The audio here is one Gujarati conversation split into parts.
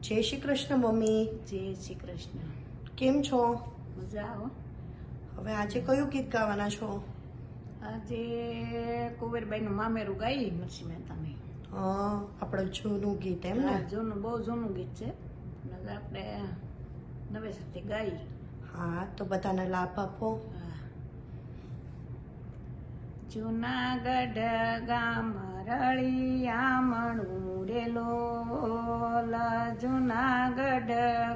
જય શ્રી કૃષ્ણ મમ્મી. જય શ્રી કૃષ્ણ. કેમ છો? મજા આવો. હવે આજે કયું ગીત ગાવાના છો? આજે કુંવરબાઈનું મામેરું ગાઈ નરસિંહ મહેતાની. હા, આપણું જૂનું ગીત એમ ને? જૂનું, બહુ જૂનું ગીત છે. અને આપણે નવેસરથી ગાઈ. હા, તો બધાને લાભ આપો. જુનાગઢ ગામ રળિયામણું રે લોલ, જુનાગઢ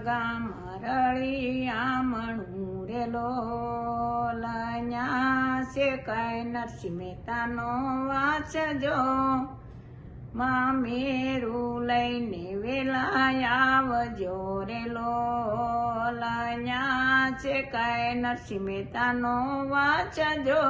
ગામ રળિયામણું રે લોલ, ન્યા છે કઈ નરસિંહ મહેતાનો વાંચજો, મામેરું લઈને વેલા આવજો રે લોલ, ન્યા છે કઈ નરસિંહ મહેતાનો વાંચજો,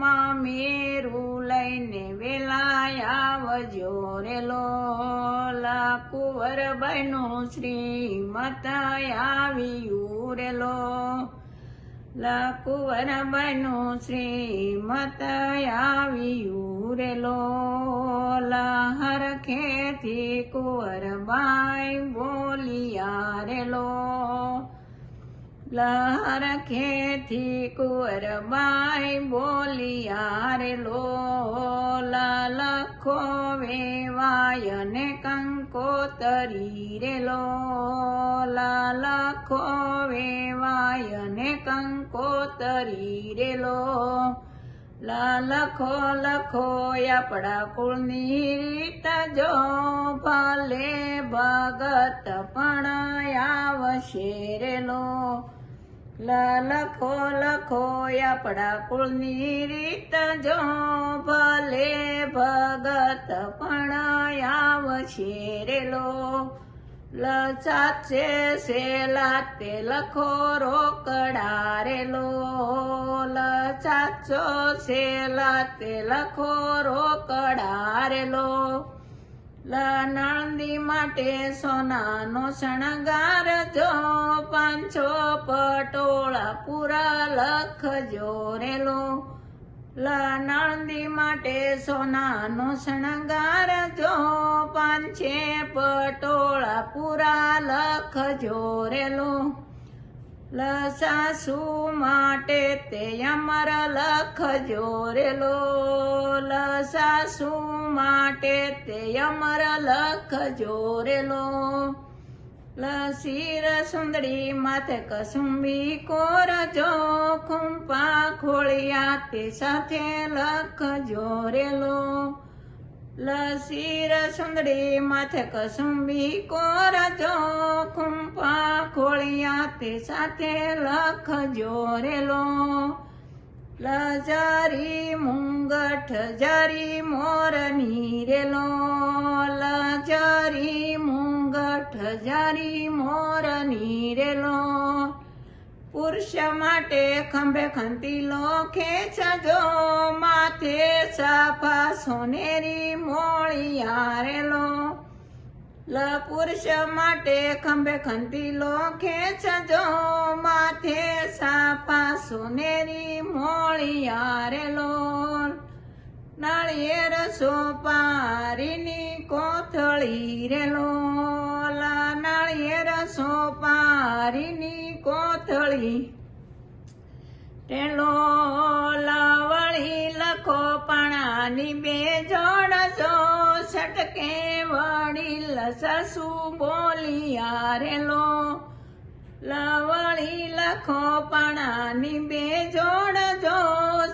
મામેરું લઈને વેલા આવજો રે લોલ, કુંવરબાઈનું શ્રીમત આવ્યું રે લોલ, કુંવરબાઈનું શ્રીમત આવ્યું રે લોલ, હરખેથી કુંવરબાઈ બોલિયા રે લોલ, હરખેથી કુંવરબાઈ બોલિયા રે લોલ, લખો વેવાય ને કંકોતરી રે લોલ, લખો વેવાય ને કંકોતરી રે લોલ, લખો લખો આપણા કુળની રીત જો, ભલે ભગત પણ આવશે રે લોલ, લખો લખો આપણા કુળની રીત જો, ભલે ભગત પણ આવશે રે લોલ, સાચે સેલા તે લખો રોકડા રે લોલ, સાચો સેલા તે લખો રોકડા રે લોલ, નણંદી માટે સોનાનો શણગાર જો, 500 પટોળા પૂરા લખજો રે લોલ, નણંદી માટે સોનાનો શણગાર જો, 500 પટોળા પૂરા લખજો રે લોલ, સાસુ માટે તે અમર લખજો રે લોલ, સાસુ માટે તે અમર લખજો રે લોલ, શિર સુંદરી માથે કસુંબી કોરજો, ખુંપા ખોળિયા તે સાથે લખજો રે લોલ, શિર સુંદરી માથે કસુંબી કોરજો, ખુંપા ખોળિયા તે સાથે લખજો રે લોલ, જારી મુંગઠ જારી મોરની રે લોલ, જારી મુંગઠ જારી મોરની રે લોલ, પુરુષ માટે ખંભે ખંતીલો ખેંચજો, માથે સાફા સોનેરી મોળિયા રે લોલ, પુરુષ માટે ખંભે ખંતીલો ખેંચજો, માથે સાફા સોનેરી મોળિયા રે લોલ, નાળિયેર સોપારીની કોથળી રે લોલ, નાળિયેર સોપારીની કોથળી રે લોલ, વળી લખો પાણાની બે જોડજો, છટકે વડીલ સાસુ બોલિયા રે લોલ, વળી લખો પાણાની બે જોડજો,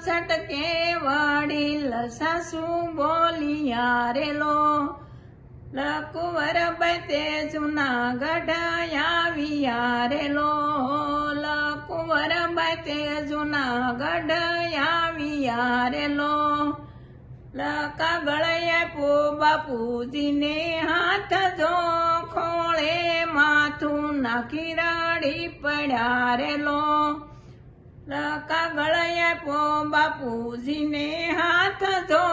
છટકે વડીલ સાસુ બોલિયા રે લોલ, કુંવરબાઈ તે જુનાગઢ આવ્યા રે લોલ, કુંવરબાઈ તે જુનાગઢ આવ્યા રે લોલ, કાગળ આપો બાપુજીને હાથ જો, ખોળે માથું નાખી રડી પડ્યા રે લોલ, કાગળ આપો બાપુજીને હાથ જો,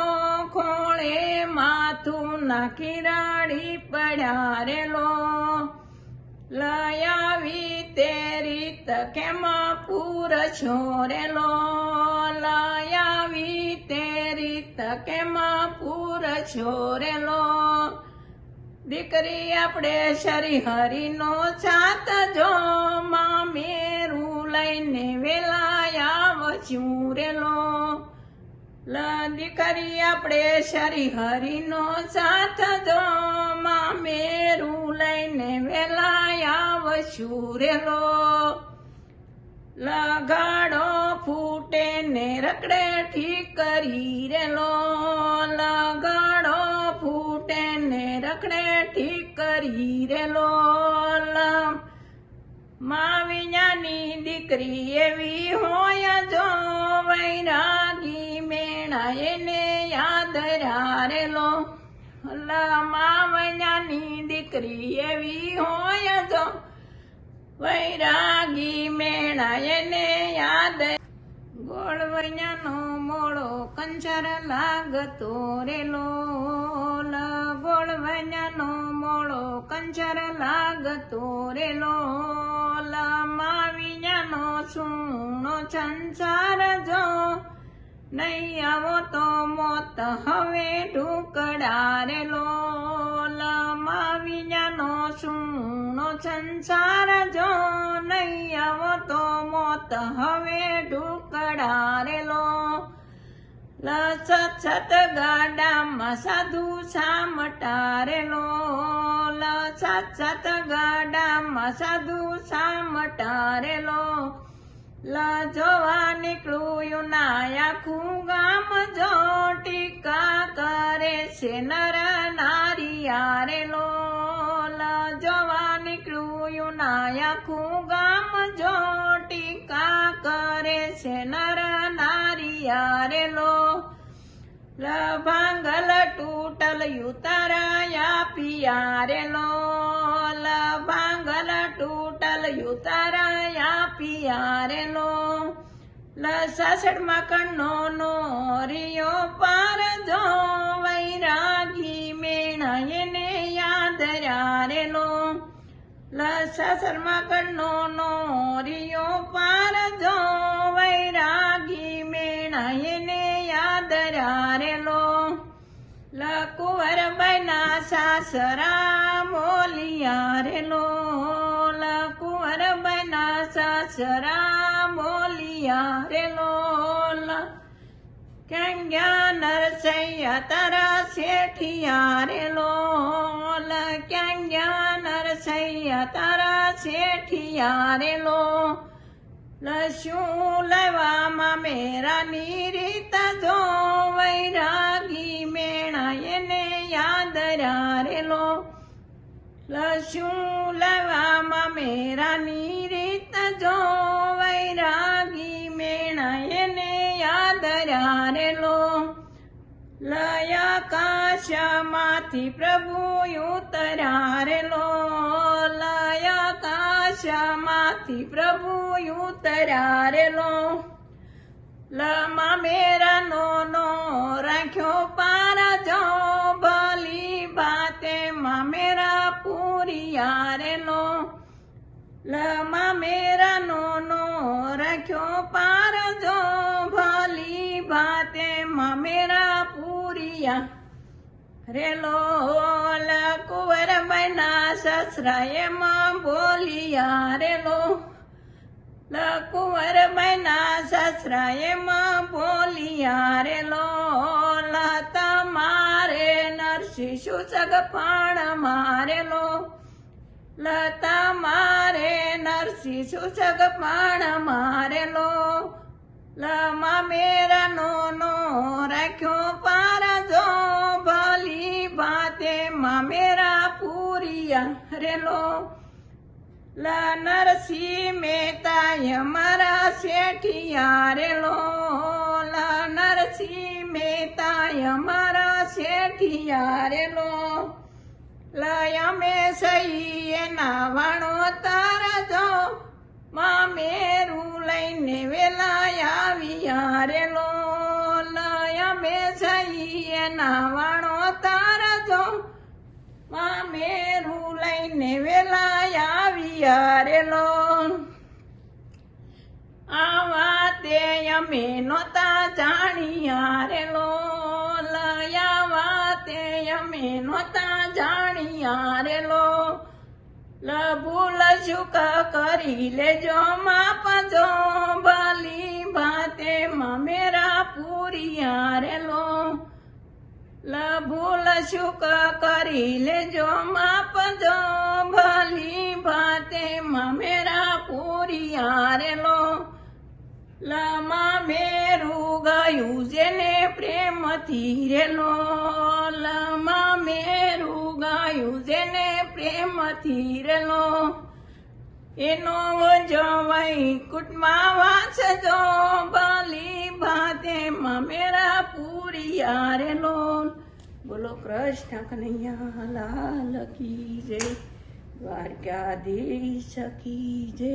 ખોળે માથું નાખી રડી પડ્યા રે લોલ, આવી તે રીત કેમ પૂરછો રે લોલ, આવી તે રીત કેમ પૂરછો રે લોલ, દીકરી આપણે શરી હરિનો સાથ જો માં મેરું લઈને વેલા આવશું રેલો દીકરી આપણે શરી હરિનો સાથ જો માં મેરું લઈને વેલા આવશું રેલો લગાડો ફૂટે ને રકડે ઠીક કરી રેલો લગાડો ફૂટે ને રકડે ઠીક કરી રેલો માવિયાની દીકરી એવી હોય જો વૈરાગી મેણા એને યાદ રારેલો માવૈયાની દીકરી એવી હોય જો વૈરાગી મેણા એને યાદ ગોળવૈયાનો મોળો કંચર લાગતો રેલો ગોળવૈયાનો મોળો કંચર લાગતો રેલો માવિયાનો સૂણો સંસાર જો નહીં આવો તો મોત હવે ઢુકડા રેલો માવિયાનો સૂણો સંસાર જો નહીં આવો તો મોત હવે ઢુકડા રેલો સત ગાડામાં સાધુ સામટારેલો સત ગાડામાં સાધુ સામટારેલો જોવા નીકળું ના આખું ગામ જો ટીકા કરે છે નર નારિયારેલો જોવા નીકળું ના આખું ગામ જો ટીકા કરે છે નર નારિયારેલો ભાંગલ તૂટલ યુતરાયા પિયારેલો ભાંગલ તૂટલ યુતરાયા પિયારેલો સાસડમાં કણનો નો રિયો પાર જો વૈરાગી મેણા એને યાદ રારેલો સાસરમાં કણનો નો રિયો પાર જો વૈરાગી મેણા એને યાદ રારેલો કુંવર બના સાસરા મોલિયા રેલો કુંવર બના સાસરા મોલિયા રેલો ક્યાં ગયા નરસૈયા તારા શેઠિયા રેલો ક્યાં ગયા નરસૈયા તારા શેઠિયા રેલો શું લેવામાં મેરાની રીત જો વૈરાગી મેણા એને યાદ રારેલો શું લેવામાં મેરાની રીત જો વૈરાગી મેણા એને યાદ રારેલો લયાકાશમાંથી પ્રભુ ઉતરારેલો લયાકાશમાંથી પ્રભુ ઉતરારેલો મામેરાનો નો રાખ્યો પારા જો ભલી બાતે મામેરા પૂરિયારેલો મામેરાનો નો રાખ્યો પારા જો ભલી બાતે મામેરા પૂરિયા રેલો કુંવર બના સસરાએ માં બોલિયા રેલો કુંવર બના સસરાએ માં બોલિયા રેલો તમારે નરસિંહ સૂચક પણ મારેલો તમારે નરસિંહ સૂચક પણ મારેલો મામેરાનો નો રાખ્યો પારા જો ભલી બાતે મામેરા પૂરિયા રેલો નરસિંહ મહેતા મારા શેઠિયા રેલો નરસિંહ મહેતા મારા શેઠિયા રેલો અમે સહી એના વાણો તારા જો મામેરું લઈને વેલા આવ્યા રેલો અમે સહી એના વાણો તારા જો મામેરું લઈને વેલા આવ્યા રેલો આવા તે અમે નહોતા જાણ્યા રેલો લયા તે અમે નહોતા જાણ્યા રેલો ભૂલ ચૂક કરી લેજો માપજો ભલી ભાતે મેરા પૂરિયા રેલો ભૂલ ચૂક કરી લેજો માપજો ભલી ભાતે મેરા પૂરિયા રેલો લમાં મેરું ગયું જેને પ્રેમથી રેલો લમાં મેરું ગયું જેને પ્રેમથી રેલો એનો જવાઈ કુટમાં વાંચજો ભલી ભાતે મેરા પૂરિયા રેલો બોલો કૃષ્ણ કનૈયા લાલ કી જય દ્વારકાધીશ કી જય